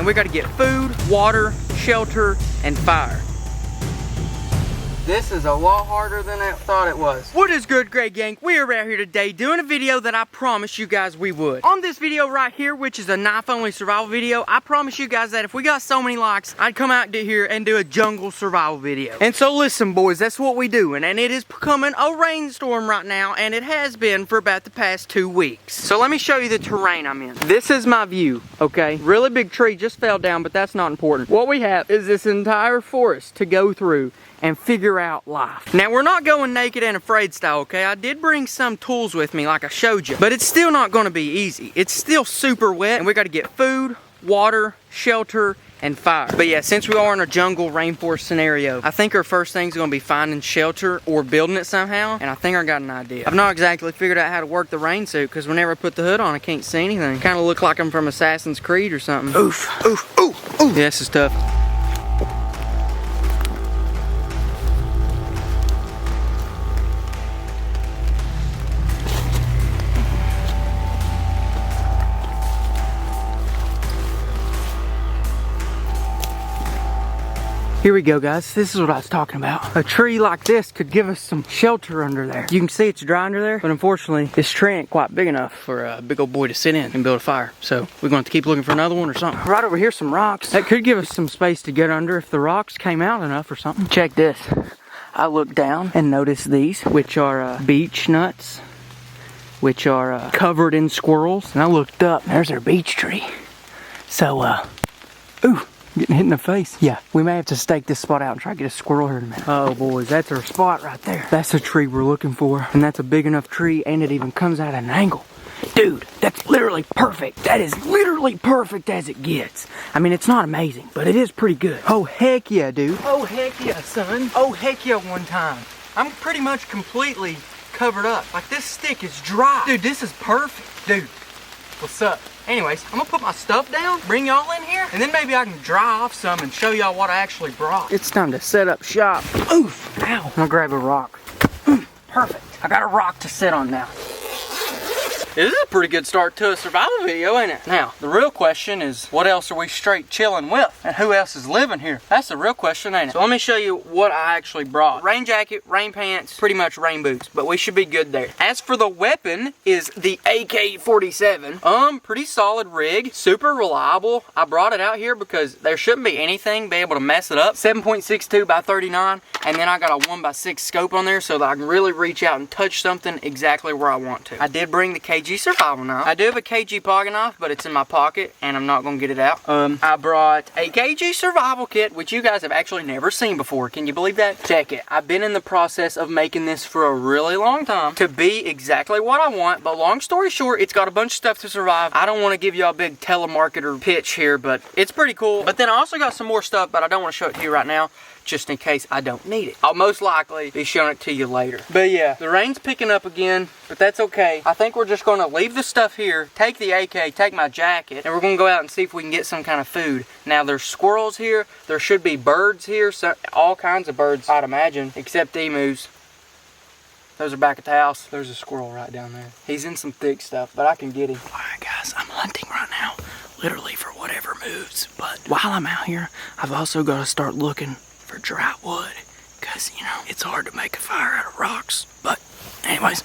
and we gotta get food, water, shelter, and fire. This is a lot harder than I thought it was. What is good, Greg Gang? We are out here today doing a video that I promised you guys we would. On this video right here, which is a knife-only survival video, I promised you guys that if we got so many likes, I'd come out here and do a jungle survival video. And so listen, boys, that's what we doing. And it is becoming a rainstorm right now, and it has been for about the past 2 weeks. So let me show you the terrain I'm in. This is my view, okay? Really big tree just fell down, but that's not important. What we have is this entire forest to go through and figure out life. Now, we're not going naked and afraid style, okay? I did bring some tools with me like I showed you, but it's still not gonna be easy. It's still super wet, and we gotta get food, water, shelter, and fire. But yeah, since we are in a jungle rainforest scenario, I think our first thing's gonna be finding shelter or building it somehow, and I think I got an idea. I've not exactly figured out how to work the rain suit, because whenever I put the hood on, I can't see anything. Kinda look like I'm from Assassin's Creed or something. Oof, oof, oof, oof. Yeah, this is tough. Here we go, guys. This is what I was talking about. A tree like this could give us some shelter under there. You can see it's dry under there, but unfortunately, this tree ain't quite big enough for a big old boy to sit in and build a fire. So we're going to have to keep looking for another one or something. Right over here, some rocks. That could give us some space to get under if the rocks came out enough or something. Check this. I looked down and noticed these, which are beech nuts, which are covered in squirrels. And I looked up, and there's our beech tree. So, ooh. Getting hit in the face. Yeah, we may have to stake this spot out and try to get a squirrel here in a minute. Oh boys, that's our spot right there. That's the tree we're looking for. And that's a big enough tree, and it even comes out at an angle. Dude, that's literally perfect. That is literally perfect as it gets. I mean, it's not amazing, but it is pretty good. Oh heck yeah, dude. Oh heck yeah, son. Oh heck yeah, one time. I'm pretty much completely covered up. Like, this stick is dry. Dude, this is perfect. Dude, what's up? Anyways, I'm gonna put my stuff down, bring y'all in here, and then maybe I can dry off some and show y'all what I actually brought. It's time to set up shop. Oof, ow. I'm gonna grab a rock. Perfect. I got a rock to sit on now. This is a pretty good start to a survival video, ain't it? Now, the real question is, what else are we straight chilling with? And who else is living here? That's the real question, ain't it? So let me show you what I actually brought. Rain jacket, rain pants, pretty much rain boots, but we should be good there. As for the weapon, is the AK-47. Pretty solid rig, super reliable. I brought it out here because there shouldn't be anything be able to mess it up. 7.62 by 39, and then I got a 1x6 scope on there so that I can really reach out and touch something exactly where I want to. I did bring the KG survival knife. I do have a KG pocket knife, but it's in my pocket and I'm not gonna get it out. I brought a KG survival kit, which you guys have actually never seen before. Can you believe that? Check it. I've been in the process of making this for a really long time to be exactly what I want, but long story short, it's got a bunch of stuff to survive. I don't want to give y'all a big telemarketer pitch here, but it's pretty cool. But then I also got some more stuff, but I don't want to show it to you right now, just in case I don't need it. I'll most likely be showing it to you later. But yeah, the rain's picking up again, but that's okay. I think we're just gonna leave the stuff here, take the AK, take my jacket, and we're gonna go out and see if we can get some kind of food. Now, there's squirrels here, there should be birds here, so all kinds of birds, I'd imagine, except emus. Those are back at the house. There's a squirrel right down there. He's in some thick stuff, but I can get him. All right, guys, I'm hunting right now, literally for whatever moves. But while I'm out here, I've also got to start looking for dry wood, because, you know, it's hard to make a fire out of rocks. But anyways.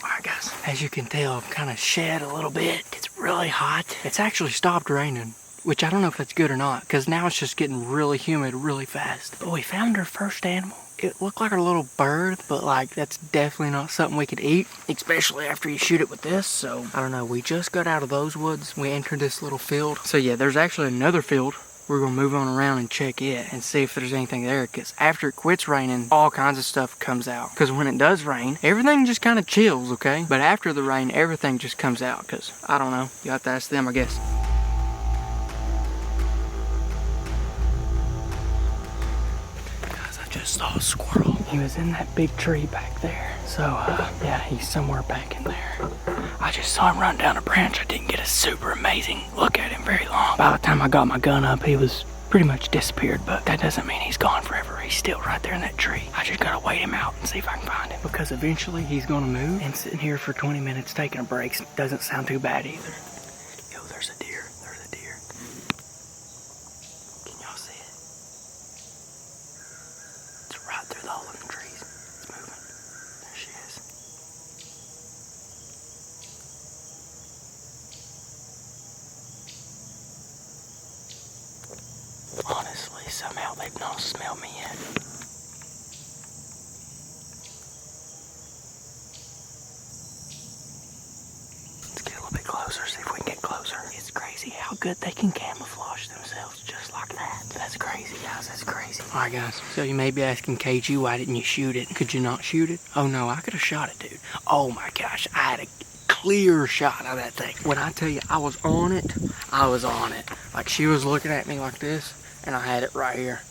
Alright guys, as you can tell, I've kind of shed a little bit. It's really hot. It's actually stopped raining, which I don't know if that's good or not, because now it's just getting really humid really fast. But we found our first animal. It looked like a little bird, but like, that's definitely not something we could eat, especially after you shoot it with this. So I don't know, we just got out of those woods. We entered this little field. So yeah, there's actually another field. We're gonna move on around and check it and see if there's anything there, because after it quits raining, all kinds of stuff comes out. Because when it does rain, everything just kind of chills, okay? But after the rain, everything just comes out, because I don't know, you have to ask them, I guess. Guys, I just just saw a squirrel. He was in that big tree back there. So, yeah, he's somewhere back in there. I just saw him run down a branch. I didn't get a super amazing look at him very long. By the time I got my gun up, he was pretty much disappeared, but that doesn't mean he's gone forever. He's still right there in that tree. I just gotta wait him out and see if I can find him, because eventually he's gonna move, and sitting here for 20 minutes taking a break doesn't sound too bad either. Yo, there's a deer. There's a deer. Can y'all see it? It's right through the hole in the trees. It's moving. There she is. Honestly, somehow they've not smelled me yet. Let's get a little bit closer, see if we can get closer. It's crazy how good they can camouflage themselves just like that. That's crazy, guys, that's crazy. Alright guys, so you may be asking KG, why didn't you shoot it? Could you not shoot it? Oh no, I could have shot it, dude. Oh my gosh, I had a clear shot of that thing. When I tell you I was on it, I was on it. Like, she was looking at me like this, and I had it right here.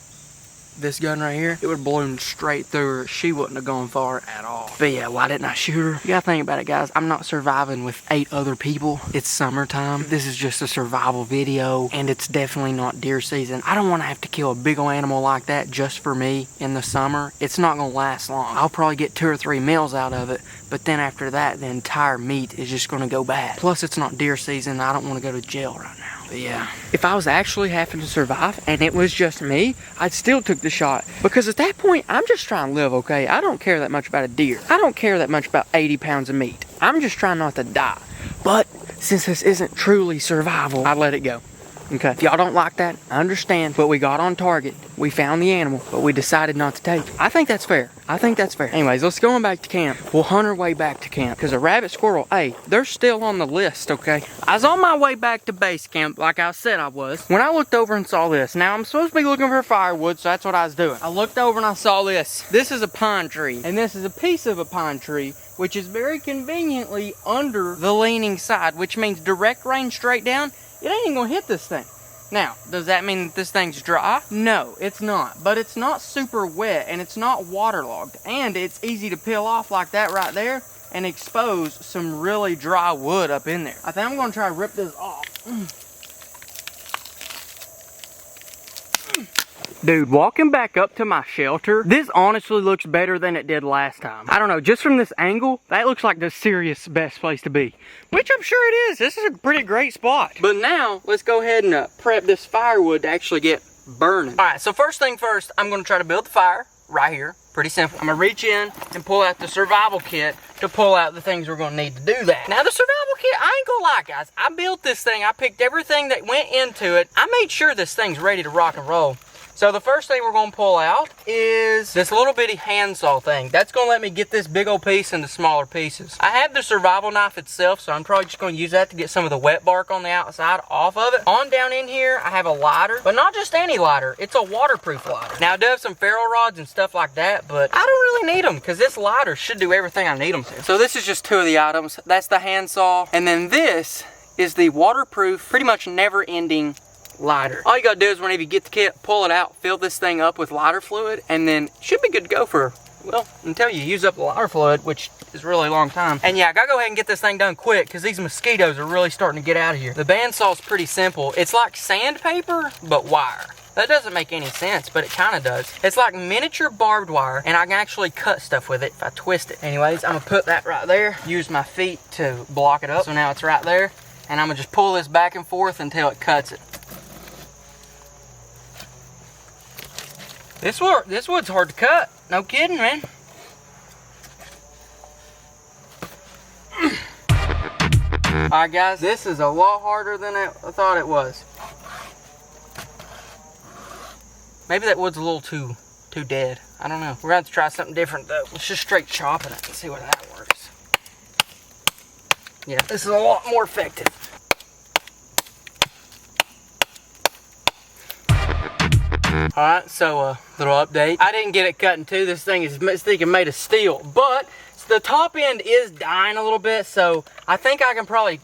This gun right here, it would have blown straight through her. She wouldn't have gone far at all. But yeah, why didn't I shoot her? You gotta think about it, guys. I'm not surviving with 8 other people. It's summertime. This is just a survival video, and it's definitely not deer season. I don't want to have to kill a big old animal like that just for me in the summer. It's not gonna last long. I'll probably get 2 or 3 meals out of it, but then after that, the entire meat is just gonna go bad. Plus, it's not deer season. I don't want to go to jail right now. But yeah, if I was actually having to survive and it was just me, I'd still took the shot, because at that point I'm just trying to live, okay? I don't care that much about a deer. I don't care that much about 80 pounds of meat. I'm just trying not to die. But since this isn't truly survival, I let it go. Okay, if y'all don't like that, I understand, but we got on target. We found the animal, but we decided not to take it. I think that's fair. I think that's fair. Anyways, let's go on back to camp. We'll hunt our way back to camp, because a rabbit squirrel, hey, they're still on the list, okay? I was on my way back to base camp, like I said I was, when I looked over and saw this. Now, I'm supposed to be looking for firewood, so that's what I was doing. I looked over and I saw this. This is a pine tree, and this is a piece of a pine tree, which is very conveniently under the leaning side, which means direct rain straight down, it ain't even gonna hit this thing. Now, does that mean that this thing's dry? No, it's not. But it's not super wet, and it's not waterlogged. And it's easy to peel off like that right there and expose some really dry wood up in there. I think I'm gonna try to rip this off. Dude, walking back up to my shelter, this honestly looks better than it did last time. I don't know, just from this angle, that looks like the serious best place to be. Which I'm sure it is. This is a pretty great spot. But now, let's go ahead and prep this firewood to actually get burning. Alright, so first thing first, I'm going to try to build the fire right here. Pretty simple. I'm going to reach in and pull out the survival kit to pull out the things we're going to need to do that. Now, the survival kit, I ain't going to lie, guys. I built this thing. I picked everything that went into it. I made sure this thing's ready to rock and roll. So the first thing we're going to pull out is this little bitty handsaw thing. That's going to let me get this big old piece into smaller pieces. I have the survival knife itself, so I'm probably just going to use that to get some of the wet bark on the outside off of it. On down in here, I have a lighter, but not just any lighter. It's a waterproof lighter. Now, I do have some ferro rods and stuff like that, but I don't really need them because this lighter should do everything I need them to. So this is just 2 of the items. That's the handsaw, and then this is the waterproof, pretty much never-ending lighter. All you gotta do is whenever you get the kit, pull it out, fill this thing up with lighter fluid, and then it should be good to go for, well, until you use up the lighter fluid, which is a really long time. And yeah, I gotta go ahead and get this thing done quick because these mosquitoes are really starting to get out of here. The bandsaw is pretty simple. It's like sandpaper, but wire. That doesn't make any sense, but it kind of does. It's like miniature barbed wire, and I can actually cut stuff with it if I twist it. Anyways, I'm gonna put that right there, use my feet to block it up. So now it's right there, and I'm gonna just pull this back and forth until it cuts it. This wood's hard to cut. No kidding, man. Alright guys, this is a lot harder than I thought it was. Maybe that wood's a little too dead. I don't know. We're gonna have to try something different though. Let's just straight chopping it and see whether that works. Yeah, this is a lot more effective. Alright, so little update. I didn't get it cut in 2. This thing is made of steel, but the top end is dying a little bit, so I think I can probably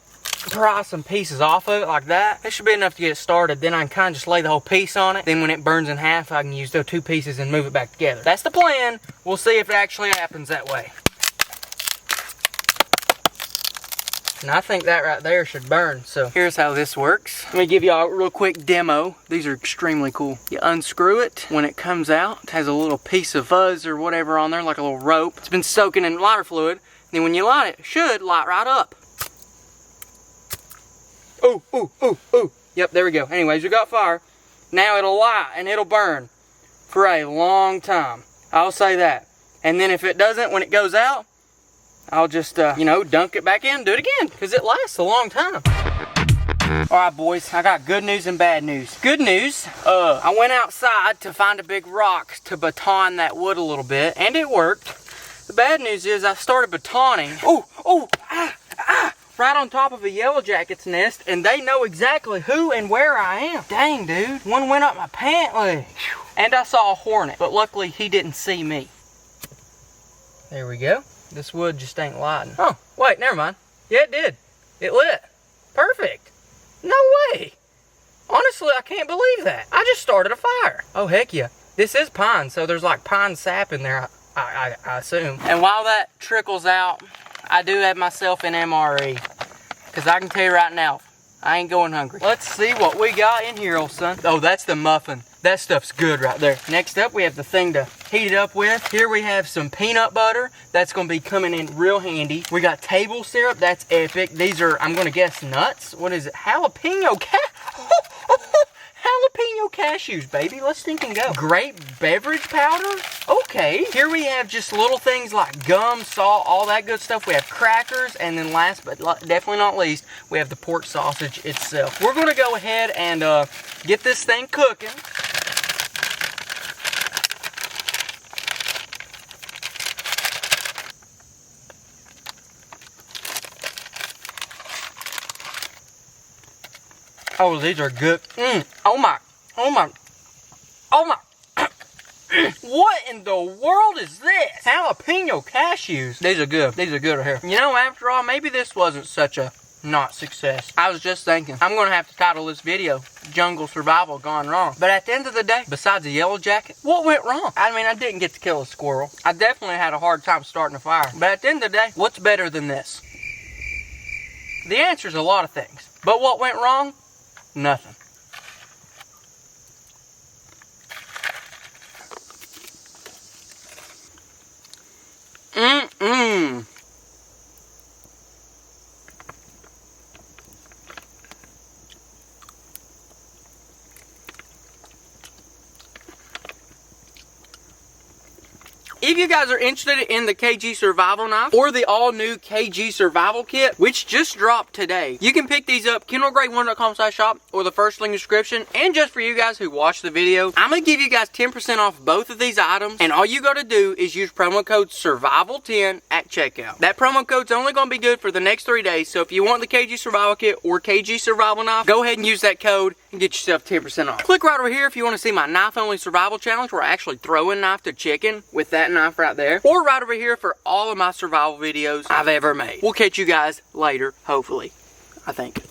pry some pieces off of it like that. It should be enough to get it started. Then I can kind of just lay the whole piece on it. Then when it burns in half, I can use those 2 pieces and move it back together. That's the plan. We'll see if it actually happens that way. And I think that right there should burn. So here's how this works. Let me give y'all a real quick demo. These are extremely cool. You unscrew it. When it comes out, it has a little piece of fuzz or whatever on there, like a little rope. It's been soaking in lighter fluid. Then when you light it, it should light right up. Ooh, ooh, ooh, ooh. Yep, there we go. Anyways, we got fire. Now it'll light and it'll burn for a long time. I'll say that. And then if it doesn't, when it goes out, I'll just, you know, dunk it back in, do it again, because it lasts a long time. All right, boys, I got good news and bad news. Good news, I went outside to find a big rock to baton that wood a little bit, and it worked. The bad news is I started batoning. Right on top of a yellow jacket's nest, and they know exactly who and where I am. Dang, dude, one went up my pant leg. And I saw a hornet, but luckily he didn't see me. There we go. This wood just ain't lighting. Oh, wait, never mind. Yeah, it did. It lit. Perfect. No way. Honestly, I can't believe that. I just started a fire. Oh, heck yeah. This is pine, so there's like pine sap in there, I assume. And while that trickles out, I do have myself an MRE. Because I can tell you right now, I ain't going hungry. Let's see what we got in here, old son. Oh, that's the muffin. That stuff's good right there. Next up, we have the thing to heat it up with. Here we have some peanut butter. That's gonna be coming in real handy. We got table syrup. That's epic. These are, I'm gonna guess, nuts. What is it? Jalapeno jalapeno cashews, baby. Let's think and go. Grape beverage powder. Okay. Here we have just little things like gum, salt, all that good stuff. We have crackers, and then last but definitely not least, we have the pork sausage itself. We're gonna go ahead and get this thing cooking. Oh, these are good. Oh my. What in the world is this? Jalapeno cashews. These are good. These are good right here. You know, after all, maybe this wasn't such a not success. I was just thinking, I'm gonna have to title this video, Jungle Survival Gone Wrong. But at the end of the day, besides the yellow jacket, what went wrong? I mean, I didn't get to kill a squirrel. I definitely had a hard time starting a fire. But at the end of the day, what's better than this? The answer is a lot of things. But what went wrong? Nothing. If you guys are interested in the KG Survival Knife or the all-new KG Survival Kit, which just dropped today, you can pick these up, KendallGreat1.com/shop, or the first link in the description. And just for you guys who watch the video, I'm going to give you guys 10% off both of these items, and all you got to do is use promo code SURVIVAL10 at checkout. That promo code's only going to be good for the next 3 days, so if you want the KG Survival Kit or KG Survival Knife, go ahead and use that code and get yourself 10% off. Click right over here if you want to see my knife-only survival challenge, where I actually throw a knife to chicken with that knife right there, or right over here for all of my survival videos I've ever made. We'll catch you guys later, hopefully. I think.